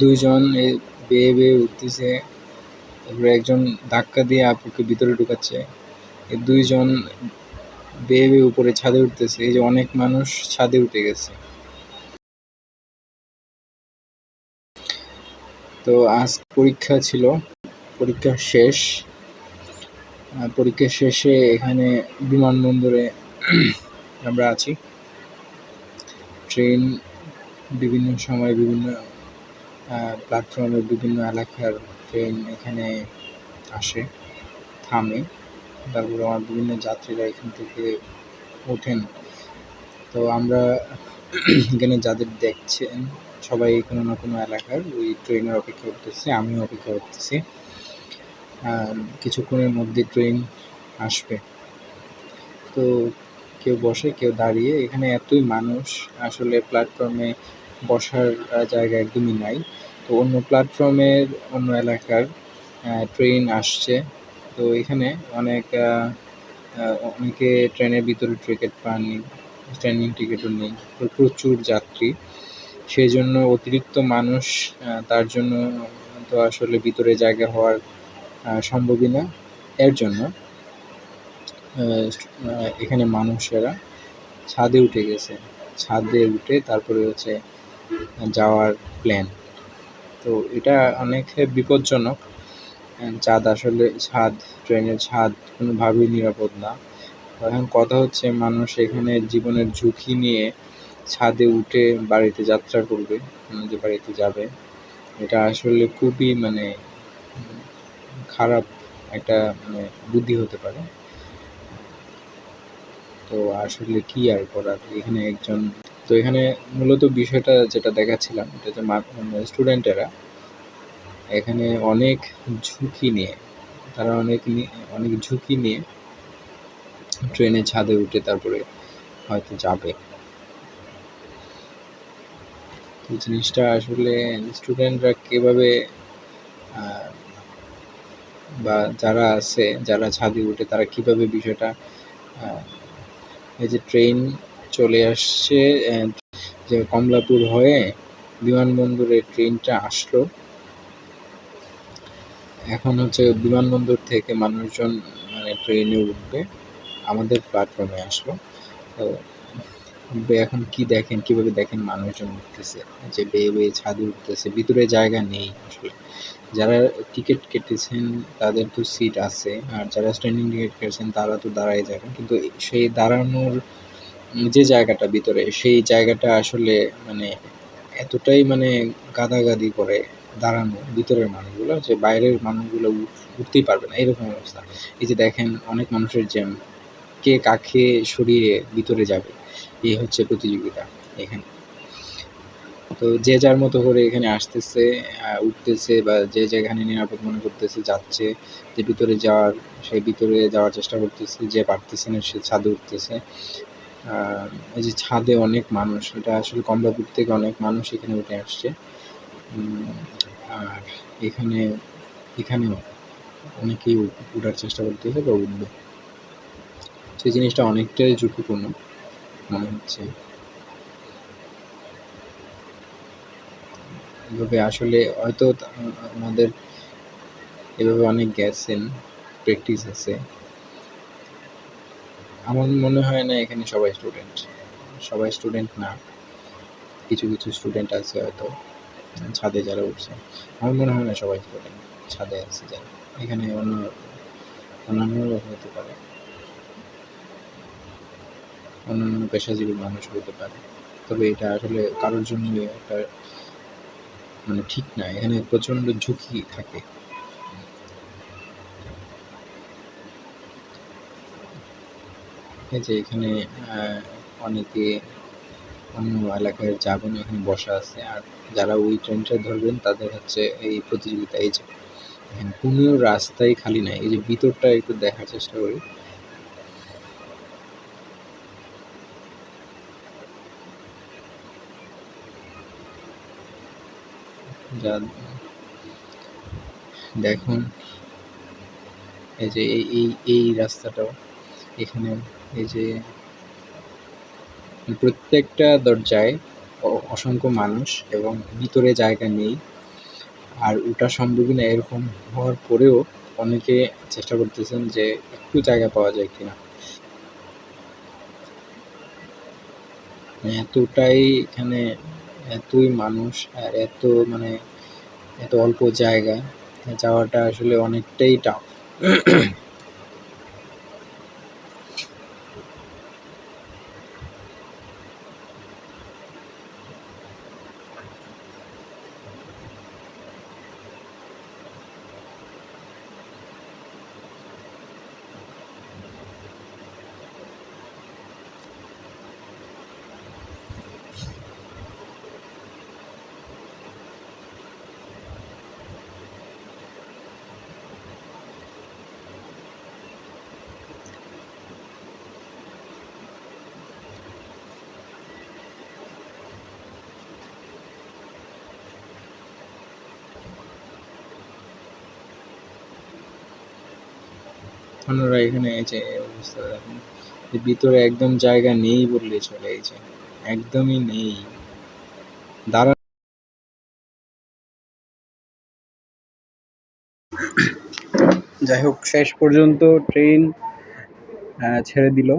দুইজন বেয়ে বেয়ে উঠতেছে, তারপরে একজন ধাক্কা দিয়ে আপুকে ভিতরে ঢুকাচ্ছে। এই দুইজন বেয়ে বেয়ে উপরে ছাদে উঠতেছে। এই যে অনেক মানুষ ছাদে উঠে গেছে। তো আজ পরীক্ষা ছিল, পরীক্ষা শেষ। পরীক্ষা শেষে এখানে বিমানবন্দরে আমরা আছি। ট্রেন বিভিন্ন সময় বিভিন্ন প্ল্যাটফর্মে বিভিন্ন এলাকার ট্রেন এখানে আসে, থামে, তারপরে আমার বিভিন্ন যাত্রীরা এখান থেকে ওঠেন। তো আমরা এখানে যাদের দেখছেন সবাই কোনো না কোনো এলাকার ওই ট্রেনের অপেক্ষা করতেছি, আমিও অপেক্ষা করতেছি। কিছুক্ষণের মধ্যে ট্রেন আসবে। তো কেউ বসে, কেউ দাঁড়িয়ে। এখানে এতই মানুষ, আসলে প্ল্যাটফর্মে বসার জায়গা একদমই নাই। তো অন্য প্ল্যাটফর্মের অন্য এলাকার ট্রেন আসছে। তো এখানে অনেকে ট্রেনের ভিতরে টিকিট পাননি, ট্রেনের টিকিটও নেই। তো প্রচুর যাত্রী, সেই জন্য অতিরিক্ত মানুষ, তার জন্য তো আসলে ভিতরে জায়গা হওয়ার সম্ভবই না। এর জন্য এখানে মানুষেরা ছাদে উঠে গেছে। ছাদে উঠে তারপরে হচ্ছে যাওয়ার প্ল্যান। তো এটা অনেক বিপজ্জনক। ট্রেনের ছাদ কোনোভাবেই নিরাপদ না। এখন কথা হচ্ছে মানুষ এখানে জীবনের ঝুঁকি নিয়ে ছাদে উঠে বাড়িতে যাত্রা করবে, যে বাড়িতে যাবে। এটা আসলে খুবই খারাপ একটা বুদ্ধি হতে পারে। তো আসলে কি আর করার, এখানে মূলত বিষয়টা যেটা দেখাচ্ছিলাম, এটা যে স্টুডেন্টেরা এখানে তারা অনেক ঝুঁকি নিয়ে ট্রেনে ছাদে উঠে তারপরে হয়তো যাবে। এই জিনিসটা আসলে স্টুডেন্টরা কিভাবে বা যারা ছাদে উঠে তারা কিভাবে বিষয়টা, এই যে ট্রেন চলে আসছে, যে কমলাপুর হয়ে বিমানবন্দরে ট্রেনটা আসলো। এখন হচ্ছে বিমানবন্দর থেকে মানুষজন ট্রেনে উঠবে, আমাদের প্ল্যাটফর্মে আসলো। তো এখন কিভাবে দেখেন মানুষজন উঠতেছে, যে বেয়ে বেয়ে ছাদে উঠতেছে, ভিতরে জায়গা নেই আসলে। যারা টিকিট কেটেছেন তাদের তো সিট আছে, আর যারা স্ট্যান্ডিং টিকিট কেটেছেন তারা তো দাঁড়ায় যাবেন, কিন্তু সেই দাঁড়ানোর যে জায়গাটা ভিতরে, সেই জায়গাটা আসলে এতটাই গাদাগাদি করে দাঁড়ানো ভিতরের মানুষগুলো, যে বাইরের মানুষগুলো উঠতেই পারবে না, এরকম অবস্থা। এই যে দেখেন অনেক মানুষের জ্যাম, কে কাকে সরিয়ে ভিতরে যাবে, এই হচ্ছে প্রতিযোগিতা এখানে। তো যে যার মতো করে এখানে আসতেছে, উঠতেছে, বা যে যেখানে নিরাপদ মনে করতেছে যাচ্ছে, যে ভিতরে যাওয়ার চেষ্টা করতেছে, যে পারতেছে না সে ছাদে উঠতেছে। এই যে ছাদে অনেক মানুষ, এটা আসলে কমলাপুর থেকে অনেক মানুষ এখানে উঠে আসছে। আর এখানেও অনেকেই উঠার চেষ্টা করতেছে বা উঠবে। সেই জিনিসটা অনেকটাই ঝুঁকিপূর্ণ মনে হচ্ছে। এভাবে আসলে হয়তো আমাদের এভাবে অনেক গেছেন, প্র্যাকটিস আছে। আমার মনে হয় না এখানে সবাই স্টুডেন্ট না, কিছু স্টুডেন্ট আছে হয়তো ছাদে যারা উঠছে। আমার মনে হয় না সবাই স্টুডেন্ট ছাদে আছে যারা। এখানে অন্যান্য হতে পারে, অন্যান্য পেশাজীবী মানুষ হতে পারে। তবে এটা আসলে কারোর জন্য একটা ঠিক না, এখানে প্রচণ্ড ঝুঁকি থাকে। এই যে এখানে অনেকে অন্য এলাকায় যাবেন, এখানে বসা আছে, আর যারা ওই ট্রেনটা ধরবেন তাদের হচ্ছে এই প্রতিযোগিতা। এই যে এখানে কোনো রাস্তাই খালি নাই। এই যে ভিতরটা একটু দেখার চেষ্টা করি। যা দেখুন, এই যে এই রাস্তাটাও, এখানে এই যে প্রত্যেকটা দরজায় অসংখ্য মানুষ, এবং ভিতরে জায়গা নেই। আর ওঠা সম্ভবই না, এরকম হওয়ার পরেও অনেকে চেষ্টা করতেছেন যে একটু জায়গা পাওয়া যায় কিনা। এতটাই এখানে, এতই মানুষ আর এত মানে এত অল্প জায়গা, যাওয়াটা আসলে অনেকটাই টাফ। আপনারা এখানে এই যে অবস্থা দেখেন, ভিতরে একদম জায়গা নেই বললেই চলে, এই যে একদমই নেই। দাঁড়া, যাই হোক শেষ পর্যন্ত ট্রেন ছেড়ে দিল।